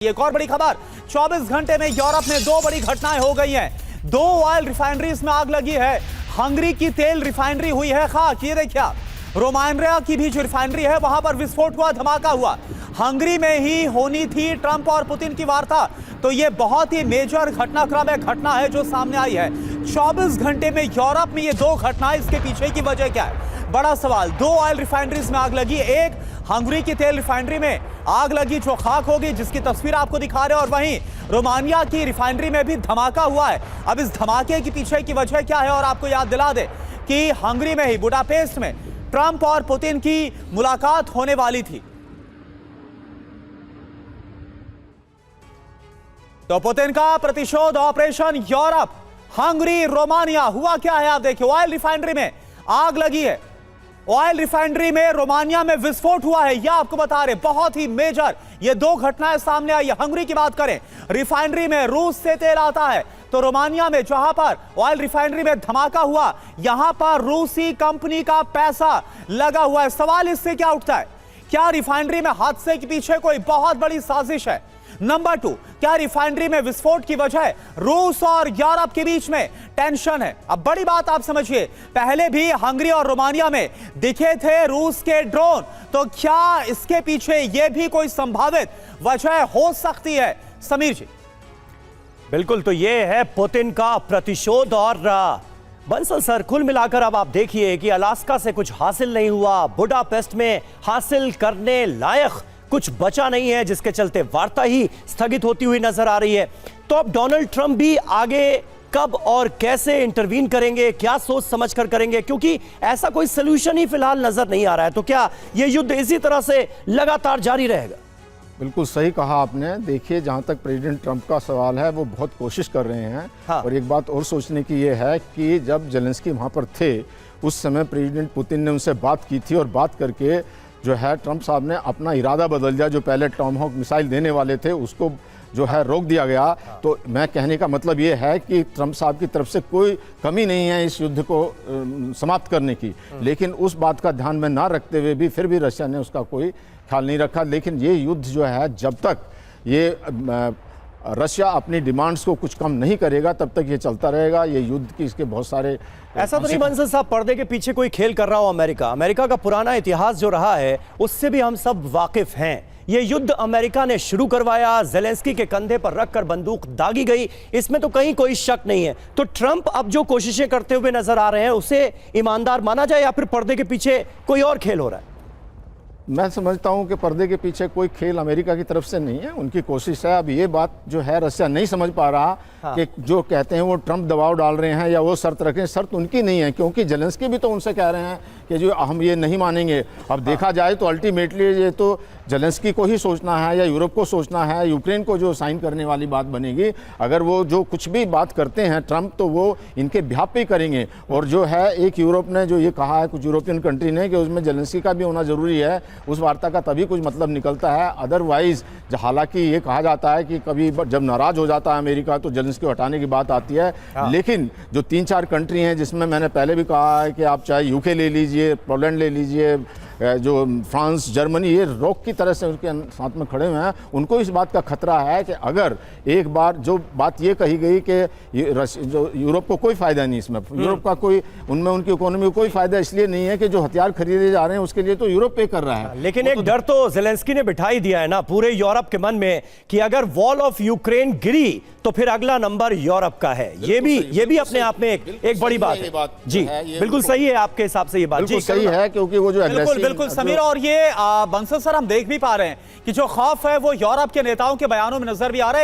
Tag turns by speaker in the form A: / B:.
A: एक और बड़ी खबर, 24 घंटे में यूरोप में दो बड़ी घटनाएं हो गई हैं। दो ऑयल रिफाइनरीज में आग लगी है। हंगरी की तेल रिफाइनरी हुई है खाक। ये देखिए आप, रोमानिया की भी जो रिफाइनरी है वहां पर विस्फोट हुआ, धमाका हुआ। हंगरी में ही होनी थी ट्रंप और पुतिन की वार्ता। तो ये बहुत ही मेजर घटनाक्रम है, घटना है जो सामने आई है 24 घंटे में यूरोप में। ये दो घटनाएं, इसके पीछे की वजह क्या है? बड़ा सवाल। दो ऑयल रिफाइनरीज में आग लगी, एक हंगरी की तेल रिफाइनरी में आग लगी जो खाक हो गई, जिसकी तस्वीर आपको दिखा रहे हैं, और वहीं रोमानिया की रिफाइनरी में भी धमाका हुआ है। अब इस धमाके के पीछे की वजह क्या है? और आपको याद दिला दे कि हंगरी में ही बुडापेस्ट में ट्रंप और पुतिन की मुलाकात होने वाली थी। तो पुतिन का प्रतिशोध ऑपरेशन यूरोप, हंगरी, रोमानिया। हुआ क्या है आप देखिए, ऑयल रिफाइनरी में आग लगी है। ऑयल रिफाइनरी में रोमानिया में विस्फोट हुआ है, यह आपको बता रहे, बहुत ही मेजर ये दो घटनाएं सामने आई है। हंगरी की बात करें, रिफाइनरी में रूस से तेल आता है, तो रोमानिया में जहां पर ऑयल रिफाइनरी में धमाका हुआ, यहां पर रूसी कंपनी का पैसा लगा हुआ है। सवाल इससे क्या उठता है? क्या रिफाइनरी में हादसे के पीछे कोई बहुत बड़ी साजिश है? नंबर 2, क्या रिफाइनरी में विस्फोट की वजह रूस और यूरोप के बीच में टेंशन है? अब बड़ी बात आप समझिए, पहले भी हंगरी और रोमानिया में दिखे थे रूस के ड्रोन, तो क्या इसके पीछे यह भी कोई संभावित वजह हो सकती है? समीर जी।
B: बिल्कुल, तो यह है पुतिन का प्रतिशोध। और बंसल सर, कुल मिलाकर अब आप देखिए कि अलास्का से कुछ हासिल नहीं हुआ, बुडापेस्ट में हासिल करने लायक कुछ बचा नहीं है, जिसके चलते वार्ता ही स्थगित होती हुई नजर आ रही है। तो अब डोनाल्ड ट्रंप भी आगे कब और कैसे इंटरवीन करेंगे, क्या सोच समझकर करेंगे, क्योंकि ऐसा कोई सलूशन ही फिलहाल नजर नहीं आ रहा है। तो क्या यह युद्ध इसी तरह से लगातार जारी रहेगा?
C: बिल्कुल सही कहा आपने। देखिए, जहाँ तक प्रेसिडेंट ट्रंप का सवाल है, वो बहुत कोशिश कर रहे हैं।
B: हाँ।
C: और एक बात और सोचने की ये है कि जब जेलेंस्की वहाँ पर थे, उस समय प्रेसिडेंट पुतिन ने उनसे बात की थी, और बात करके जो है ट्रंप साहब ने अपना इरादा बदल दिया। जो पहले टॉमहॉक मिसाइल देने वाले थे, उसको जो है रोक दिया गया। तो मैं कहने का मतलब ये है कि ट्रंप साहब की तरफ से कोई कमी नहीं है इस युद्ध को समाप्त करने की, लेकिन उस बात का ध्यान में ना रखते हुए भी फिर भी रशिया ने उसका कोई ख्याल नहीं रखा। लेकिन ये युद्ध जो है, जब तक ये रशिया अपनी डिमांड्स को कुछ कम नहीं करेगा, तब तक ये चलता रहेगा। ये युद्ध की इसके बहुत सारे
B: ऐसा तो नहीं बंसल साहब, पर्दे के पीछे कोई खेल कर रहा हो अमेरिका का पुराना इतिहास जो रहा है उससे भी हम सब वाकिफ हैं। ये युद्ध अमेरिका ने शुरू करवाया, जेलेंस्की के कंधे पर रखकर बंदूक दागी गई, इसमें तो कहीं कोई शक नहीं है। तो ट्रंप अब जो कोशिशें करते हुए नजर आ रहे हैं, उसे ईमानदार माना जाए या फिर पर्दे के पीछे कोई और खेल हो रहा है?
C: मैं समझता हूं कि पर्दे के पीछे कोई खेल अमेरिका की तरफ से नहीं है, उनकी कोशिश है। अब ये बात जो है रशिया नहीं समझ पा रहा। हाँ। कि जो कहते हैं वो ट्रंप दबाव डाल रहे हैं या वो शर्त रखें, शर्त उनकी नहीं है, क्योंकि जेलेंस्की भी तो उनसे कह रहे हैं कि जो हम ये नहीं मानेंगे। अब देखा जाए तो अल्टीमेटली ये तो जेलेंस्की को ही सोचना है या यूरोप को सोचना है, यूक्रेन को जो साइन करने वाली बात बनेगी। अगर वो जो कुछ भी बात करते हैं ट्रंप, तो वो इनके बिहाफ पे करेंगे। और जो है, एक यूरोप ने जो ये कहा है, कुछ यूरोपियन कंट्री ने, कि उसमें जेलेंस्की का भी होना जरूरी है, उस वार्ता का तभी कुछ मतलब निकलता है। अदरवाइज हालांकि ये कहा जाता है कि कभी जब नाराज हो जाता है अमेरिका तो जेलेंस्की को हटाने की बात आती है। हाँ। लेकिन जो 3-4 कंट्री हैं, जिसमें मैंने पहले भी कहा है कि आप चाहे यूके ले लीजिए, पोलैंड ले लीजिए, जो फ्रांस, जर्मनी, ये रॉक की तरह से उसके साथ में खड़े हुए हैं, उनको इस बात का खतरा है कि अगर एक बार जो बात ये कही गई कि जो यूरोप को कोई फायदा नहीं इसमें, यूरोप का कोई, उनमें उनकी इकोनॉमी को कोई फायदा इसलिए नहीं है कि जो हथियार खरीदे जा रहे हैं उसके लिए तो यूरोप पे कर रहा है।
B: लेकिन एक डर तो जेलेंस्की ने बिठाई दिया है ना पूरे यूरोप के मन में कि अगर वॉल ऑफ यूक्रेन गिरी तो फिर अगला नंबर यूरोप का है। ये भी अपने आप में एक बड़ी बात है। जी बिल्कुल सही है आपके हिसाब से ये बात।
C: जी सही है, क्योंकि वो जो
A: बिल्कुल समीर, और ये बंसल सर, हम देख भी पा रहे हैं कि जो खौफ है वो यूरोप के नेताओं के बयानों में नजर भी आ रहा है।